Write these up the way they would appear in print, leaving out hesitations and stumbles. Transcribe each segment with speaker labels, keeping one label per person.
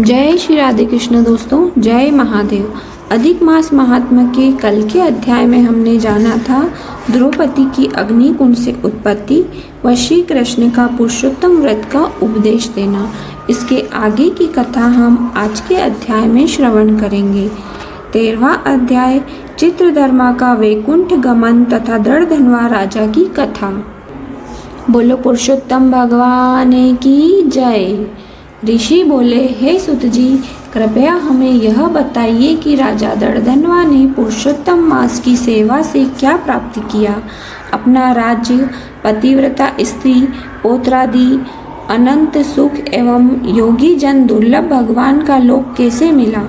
Speaker 1: जय श्री राधे कृष्ण दोस्तों, जय महादेव। अधिक मास महात्मा के कल के अध्याय में हमने जाना था द्रौपदी की अग्निकुंड से उत्पत्ति व श्री कृष्ण का पुरुषोत्तम व्रत का उपदेश देना। इसके आगे की कथा हम आज के अध्याय में श्रवण करेंगे। 13वां अध्याय चित्रधर्मा का वैकुंठ गमन तथा दृढ़धनवा राजा की कथा। बोलो पुरुषोत्तम भगवान की जय। ऋषि बोले, हे सुत जी, कृपया हमें यह बताइए कि राजा दृढ़धनवा ने पुरुषोत्तम मास की सेवा से क्या प्राप्त किया। अपना राज्य, पतिव्रता स्त्री, पौत्रादि, अनंत सुख एवं योगी जन दुर्लभ भगवान का लोक कैसे मिला।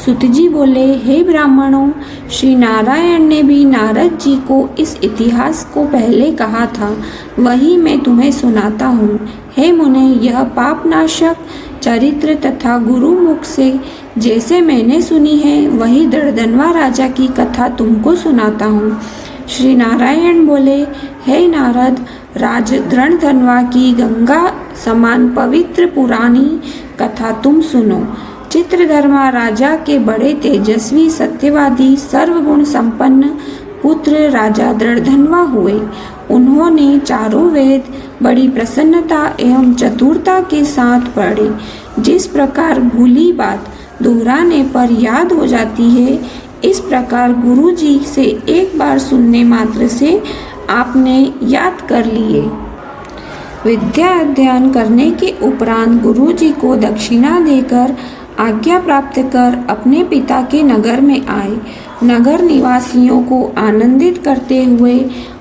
Speaker 1: सुत जी बोले, हे ब्राह्मणों, श्री नारायण ने भी नारद जी को इस इतिहास को पहले कहा था, वही मैं तुम्हें सुनाता हूँ। हे मुने, यह पापनाशक चरित्र तथा गुरु मुख से जैसे मैंने सुनी है, वही दृढ़धनवा राजा की कथा तुमको सुनाता हूँ। श्री नारायण बोले, हे नारद, राज दृढ़धनवा की गंगा समान पवित्र पुरानी कथा तुम सुनो। चित्रधर्मा राजा के बड़े तेजस्वी, सत्यवादी, सर्वगुण संपन्न पुत्र राजा दृढ़धनवा हुए। उन्होंने चारों वेद बड़ी प्रसन्नता एवं चतुरता के साथ पढ़े। जिस प्रकार भूली बात दोहराने पर याद हो जाती है, इस प्रकार गुरु जी से एक बार सुनने मात्र से आपने याद कर लिए। विद्या अध्ययन करने के उपरांत गुरु जी को दक्षिणा देकर आज्ञा प्राप्त कर अपने पिता के नगर में आए। नगर निवासियों को आनंदित करते हुए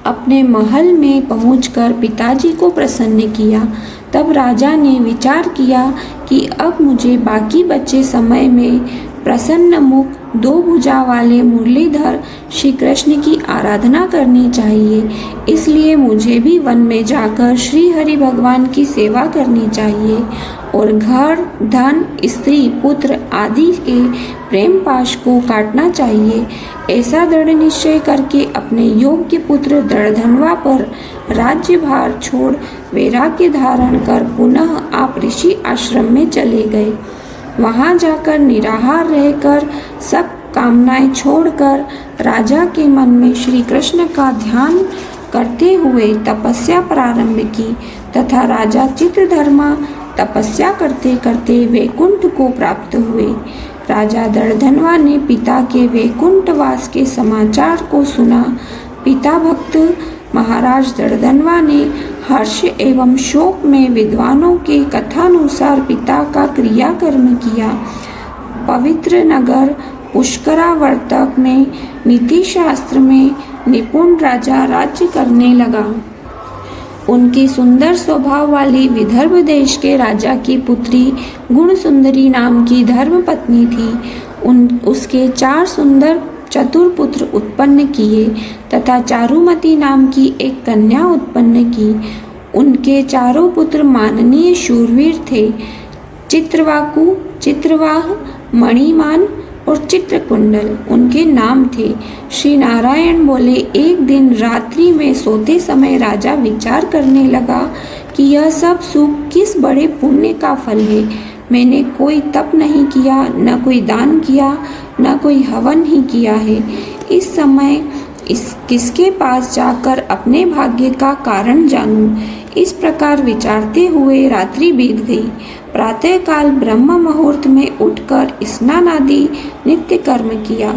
Speaker 1: अपने महल में पहुंचकर पिताजी को प्रसन्न किया। तब राजा ने विचार किया कि अब मुझे बाकी बचे समय में प्रसन्न मुख, दो भुजा वाले मुरलीधर श्री कृष्ण की आराधना करनी चाहिए। इसलिए मुझे भी वन में जाकर श्री हरि भगवान की सेवा करनी चाहिए और घर, धन, स्त्री, पुत्र आदि के प्रेम पाश को काटना चाहिए। ऐसा दृढ़ निश्चय करके अपने योग्य पुत्र दृढ़धनवा पर राज्यभार छोड़ वैराग्य धारण कर पुनः आप ऋषि आश्रम में चले गए। वहां जाकर निराहार रहकर सब कामनाएं छोड़कर राजा के मन में श्री कृष्ण का ध्यान करते हुए तपस्या प्रारंभ की तथा राजा चित्रधर्मा तपस्या करते करते वैकुंठ को प्राप्त हुए। राजा दृढ़धनवा ने पिता के वैकुंठवास के समाचार को सुना। पिता भक्त महाराज दृढ़धनवा ने हर्ष एवं शोक में विद्वानों के कथानुसार पिता का क्रियाकर्म किया। पवित्र नगर पुष्करावर्तक में नीति शास्त्र में निपुण राजा राज्य करने लगा। उनकी सुंदर स्वभाव वाली विदर्भ देश के राजा की पुत्री गुण सुंदरी नाम की धर्म पत्नी थी। उसके 4 सुंदर चतुर पुत्र उत्पन्न किए तथा चारुमती नाम की एक कन्या उत्पन्न की। उनके चारों पुत्र माननीय शूरवीर थे। चित्रवाकु, चित्रवाह, मणिमान और चित्रकुंडल उनके नाम थे। श्री नारायण बोले, एक दिन रात्रि में सोते समय राजा विचार करने लगा कि यह सब सुख किस बड़े पुण्य का फल है। मैंने कोई तप नहीं किया, न कोई दान किया, न कोई हवन ही किया है। इस समय किसके पास जाकर अपने भाग्य का कारण जानूं। इस प्रकार विचारते हुए रात्रि बीत गई। प्रातःकाल ब्रह्म मुहूर्त में उठकर स्नान आदि नित्य कर्म किया।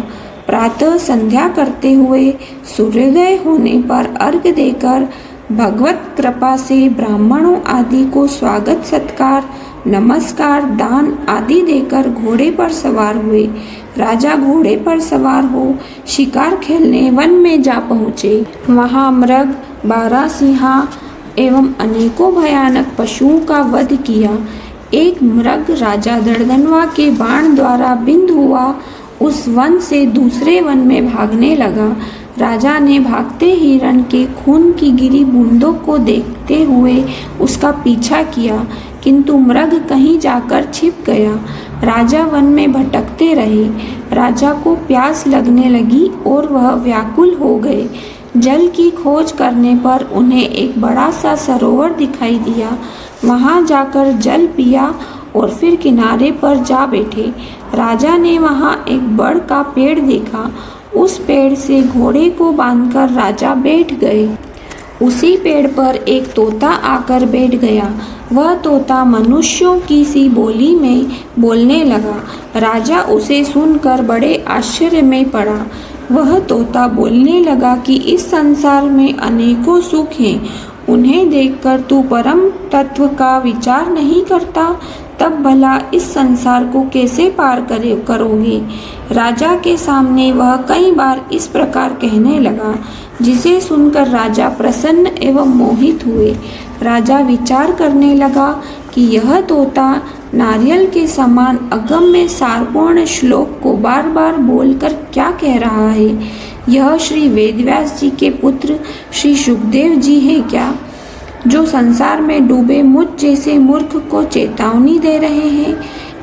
Speaker 1: प्रातः संध्या करते हुए सूर्योदय होने पर अर्घ्य देकर भगवत कृपा से ब्राह्मणों आदि को स्वागत सत्कार, नमस्कार, दान आदि देकर घोड़े पर सवार हुए। राजा घोड़े पर सवार हो शिकार खेलने वन में जा पहुँचे। वहाँ मृग, बारहसिंहा एवं अनेकों भयानक पशुओं का वध किया। एक मृग राजा दृढ़धनवा के बाण द्वारा बिंद हुआ उस वन से दूसरे वन में भागने लगा। राजा ने भागते हिरण के खून की गिरी बूंदों को देखते हुए उसका पीछा किया, किंतु मृग कहीं जाकर छिप गया। राजा वन में भटकते रहे। राजा को प्यास लगने लगी और वह व्याकुल हो गए। जल की खोज करने पर उन्हें एक बड़ा सा सरोवर दिखाई दिया। वहां जाकर जल पिया और फिर किनारे पर जा बैठे। राजा ने वहाँ एक बड़ का पेड़ देखा। उस पेड़ से घोड़े को बांधकर राजा बैठ गए। उसी पेड़ पर एक तोता आकर बैठ गया। वह तोता मनुष्यों की सी बोली में बोलने लगा। राजा उसे सुनकर बड़े आश्चर्य में पड़ा। वह तोता बोलने लगा कि इस संसार में अनेकों सुख हैं, उन्हें देखकर तू परम तत्व का विचार नहीं करता, तब भला इस संसार को कैसे पार करोगे। राजा के सामने वह कई बार इस प्रकार कहने लगा, जिसे सुनकर राजा प्रसन्न एवं मोहित हुए। राजा विचार करने लगा कि यह तोता नारियल के समान अगम्य सारपूर्ण श्लोक को बार बार बोलकर क्या कह रहा है। यह श्री वेदव्यास जी के पुत्र श्री सुखदेव जी हैं क्या, जो संसार में डूबे मुझ जैसे मूर्ख को चेतावनी दे रहे हैं।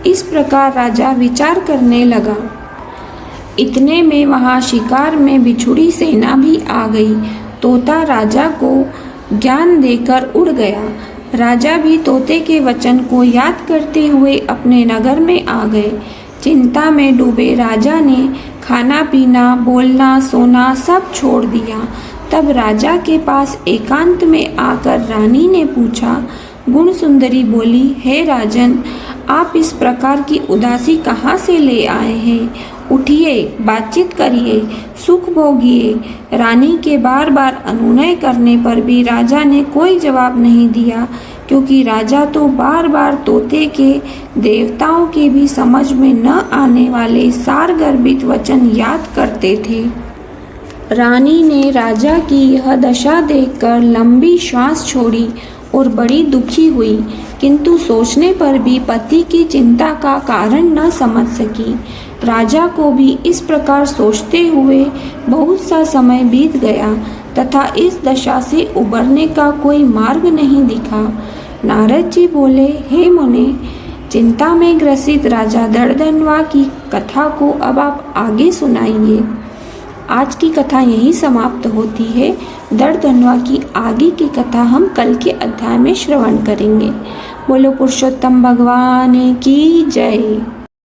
Speaker 1: इस प्रकार राजा विचार करने लगा। इतने में वहाँ शिकार में बिछुड़ी सेना भी आ गई। तोता राजा को ज्ञान देकर उड़ गया। राजा भी तोते के वचन को याद करते हुए अपने नगर में आ गए। चिंता में डूबे राजा ने खाना पीना, बोलना, सोना सब छोड़ दिया। तब राजा के पास एकांत में आकर रानी ने पूछा। गुण सुंदरी बोली, हे राजन, आप इस प्रकार की उदासी कहाँ से ले आए हैं? उठिए, बातचीत करिए, सुख भोगिए। रानी के बार बार अनुनय करने पर भी राजा ने कोई जवाब नहीं दिया, क्योंकि राजा तो बार बार तोते के देवताओं के भी समझ में न आने वाले सारगर्भित वचन याद करते थे। रानी ने राजा की यह दशा देखकर लंबी श्वास छोड़ी और बड़ी दुखी हुई, किंतु सोचने पर भी पति की चिंता का कारण न समझ सकी। राजा को भी इस प्रकार सोचते हुए बहुत सा समय बीत गया तथा इस दशा से उबरने का कोई मार्ग नहीं दिखा। नारद जी बोले, हे मुने, चिंता में ग्रसित राजा दर्दनवा की कथा को अब आप आगे सुनाइए। आज की कथा यहीं समाप्त होती है। दर्दनवा की आगे की कथा हम कल के अध्याय में श्रवण करेंगे। बोलो पुरुषोत्तम भगवान की जय।